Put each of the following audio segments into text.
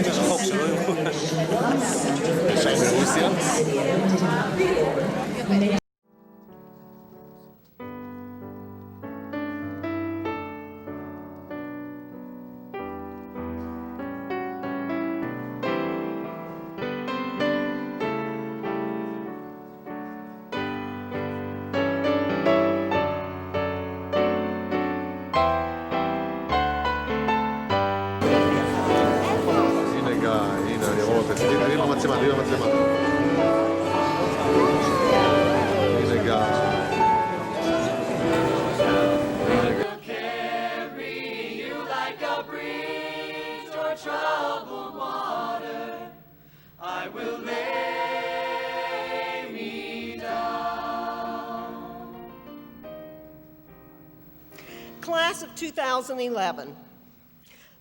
יש חוק שלא יראו. שי מרוסיה. תראי במצלמה, תראי במצלמה. הנה גיא. Class of 2011,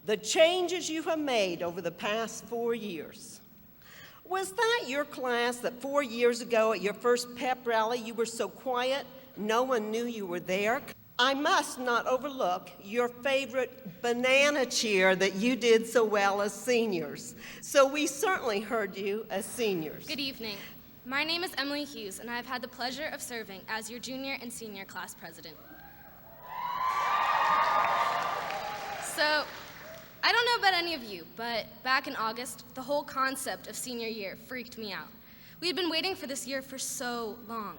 the changes you have made over the past 4 years. Was that your class that 4 years ago at your first pep rally you were so quiet, no one knew you were there? I must not overlook your favorite banana cheer that you did so well as seniors. So we certainly heard you as seniors. Good evening. My name is Emily Hughes, and I've had the pleasure of serving as your junior and senior class president. So, I don't know about any of you, but back in August, the whole concept of senior year freaked me out. We had been waiting for this year for so long.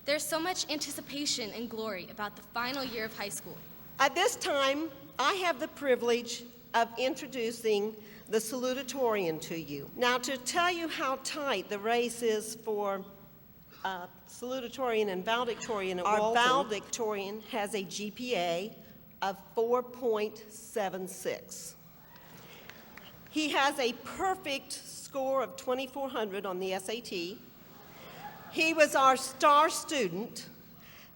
There's so much anticipation and glory about the final year of high school. At this time, I have the privilege of introducing the salutatorian to you. Now, to tell you how tight the race is for salutatorian and valedictorian at Walton, our valedictorian has a GPA of 4.76. He has a perfect score of 2,400 on the SAT. He was our star student,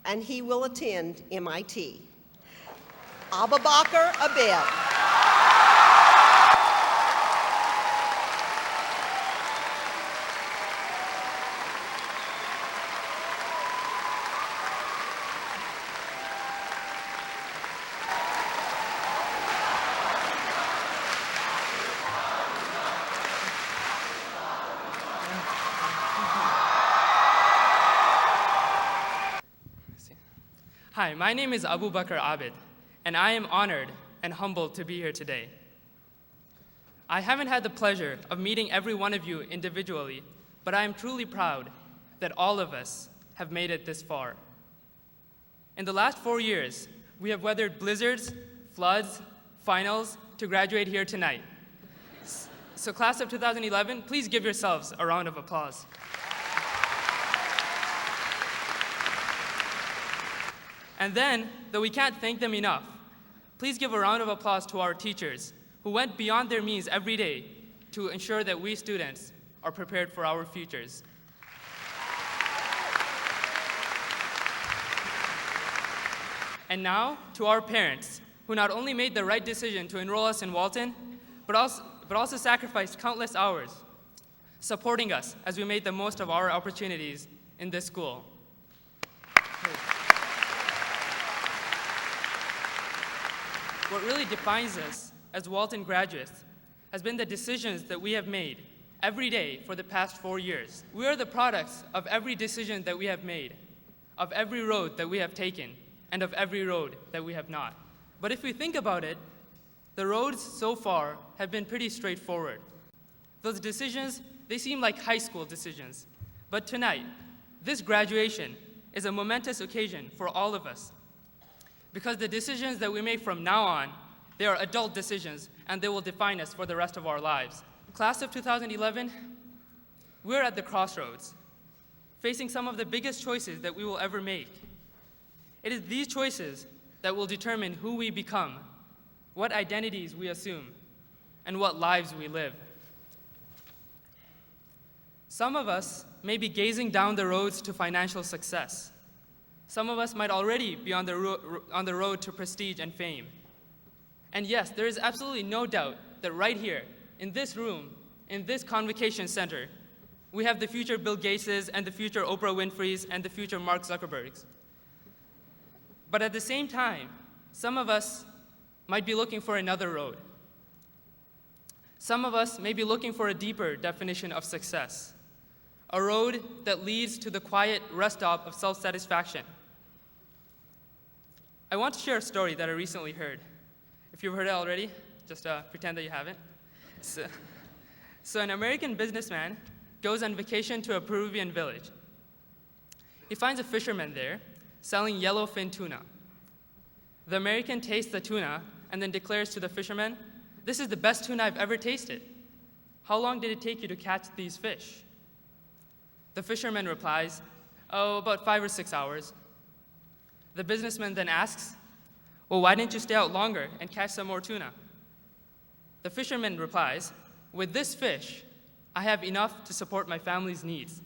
and he will attend MIT. Abubakar Abed. Hi, my name is Abubakar Abed, and I am honored and humbled to be here today. I haven't had the pleasure of meeting every one of you individually, but I am truly proud that all of us have made it this far. In the last 4 years, we have weathered blizzards, floods, finals to graduate here tonight. So class of 2011, please give yourselves a round of applause. And then, though we can't thank them enough, please give a round of applause to our teachers who went beyond their means every day to ensure that we students are prepared for our futures. And now, to our parents, who not only made the right decision to enroll us in Walton, but also sacrificed countless hours supporting us as we made the most of our opportunities in this school. What really defines us as Walton graduates has been the decisions that we have made every day for the past 4 years. We are the products of every decision that we have made, of every road that we have taken, and of every road that we have not. But if we think about it, the roads so far have been pretty straightforward. Those decisions, they seem like high school decisions. But tonight, this graduation is a momentous occasion for all of us, because the decisions that we make from now on, they are adult decisions, and they will define us for the rest of our lives. Class of 2011, we're at the crossroads, facing some of the biggest choices that we will ever make. It is these choices that will determine who we become, what identities we assume, and what lives we live. Some of us may be gazing down the roads to financial success. Some of us might already be on the road to prestige and fame. And yes, there is absolutely no doubt that right here, in this room, in this convocation center, we have the future Bill Gateses and the future Oprah Winfreys and the future Mark Zuckerbergs. But at the same time, some of us might be looking for another road, Some of us may be looking for a deeper definition of success, a road that leads to the quiet rest stop of self-satisfaction. I want to share a story that I recently heard. If you've heard it already, just pretend that you haven't. So an American businessman goes on vacation to a Peruvian village. He finds a fisherman there selling yellowfin tuna. The American tastes the tuna and then declares to the fisherman, "This is the best tuna I've ever tasted. How long did it take you to catch these fish?" The fisherman replies, "Oh, about 5 or 6 hours." The businessman then asks, "Well, why didn't you stay out longer and catch some more tuna?" The fisherman replies, "With this fish, I have enough to support my family's needs."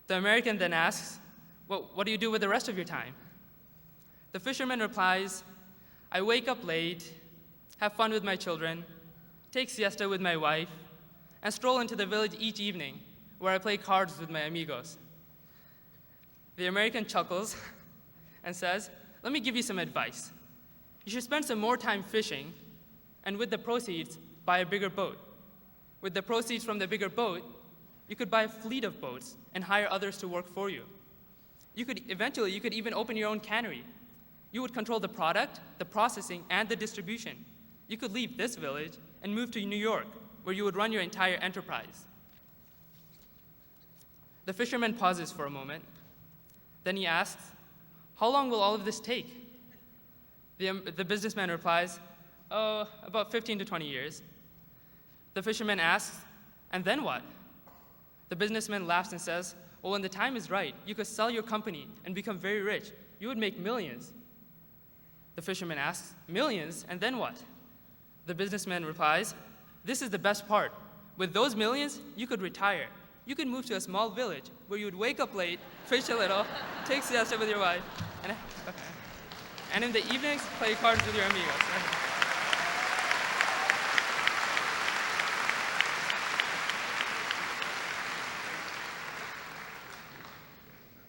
The American then asks, "Well, what do you do with the rest of your time?" The fisherman replies, "I wake up late, have fun with my children, take siesta with my wife, and stroll into the village each evening where I play cards with my amigos." The American chuckles and says, "Let me give you some advice. You should spend some more time fishing, and with the proceeds, buy a bigger boat. With the proceeds from the bigger boat, you could buy a fleet of boats and hire others to work for you. Eventually, you could even open your own cannery. You would control the product, the processing, and the distribution. You could leave this village and move to New York, where you would run your entire enterprise." The fisherman pauses for a moment. Then he asks, "How long will all of this take?" The businessman replies, "Oh, about 15 to 20 years. The fisherman asks, "And then what?" The businessman laughs and says, "Well, when the time is right, you could sell your company and become very rich. You would make millions." The fisherman asks, "Millions? And then what?" The businessman replies, "This is the best part. With those millions, you could retire. You could move to a small village where you would wake up late, fish a little, take siesta with your wife, and in the evenings, play cards with your amigos."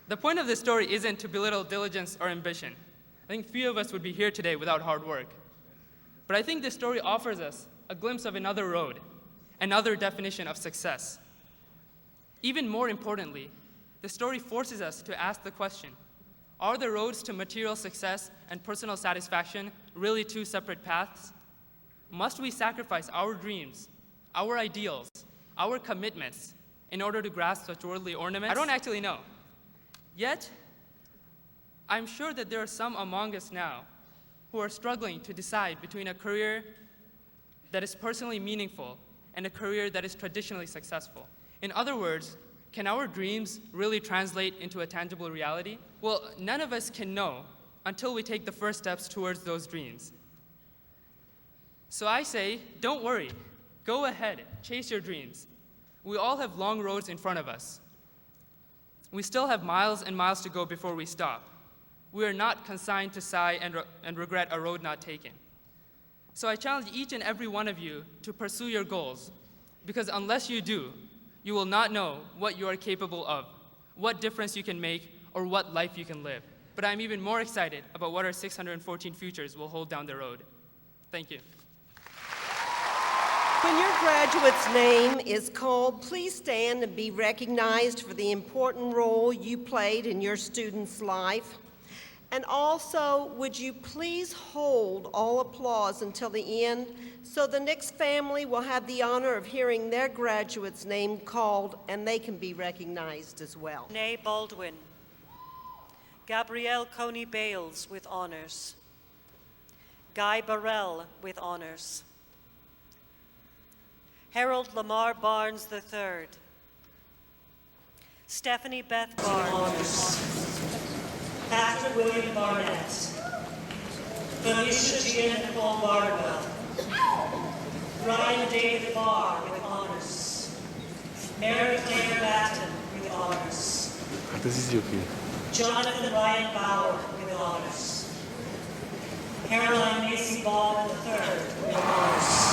The point of this story isn't to belittle diligence or ambition. I think few of us would be here today without hard work. But I think this story offers us a glimpse of another road, another definition of success. Even more importantly, the story forces us to ask the question, are the roads to material success and personal satisfaction really two separate paths? Must we sacrifice our dreams, our ideals, our commitments in order to grasp such worldly ornaments? I don't actually know. Yet, I'm sure that there are some among us now who are struggling to decide between a career that is personally meaningful and a career that is traditionally successful. In other words, can our dreams really translate into a tangible reality? Well, none of us can know until we take the first steps towards those dreams. So I say, don't worry. Go ahead, chase your dreams. We all have long roads in front of us. We still have miles and miles to go before we stop. We are not consigned to sigh and regret a road not taken. So I challenge each and every one of you to pursue your goals, because unless you do, you will not know what you are capable of, what difference you can make, or what life you can live. But I'm even more excited about what our 614 futures will hold down the road. Thank you. When your graduate's name is called, please stand and be recognized for the important role you played in your student's life. And also, would you please hold all applause until the end so the next family will have the honor of hearing their graduate's name called and they can be recognized as well. Renee Baldwin. Gabrielle Coney Bales with honors. Guy Burrell with honors. Harold Lamar Barnes III. Stephanie Beth Barnes. Patrick William Barnett. Felicia Gia Nicole Bardwell. Ryan David Barr with honors. Mary Claire Batten with honors. Das ist okay. Jonathan Ryan Bauer with honors. Caroline Macy Baldwin III with honors.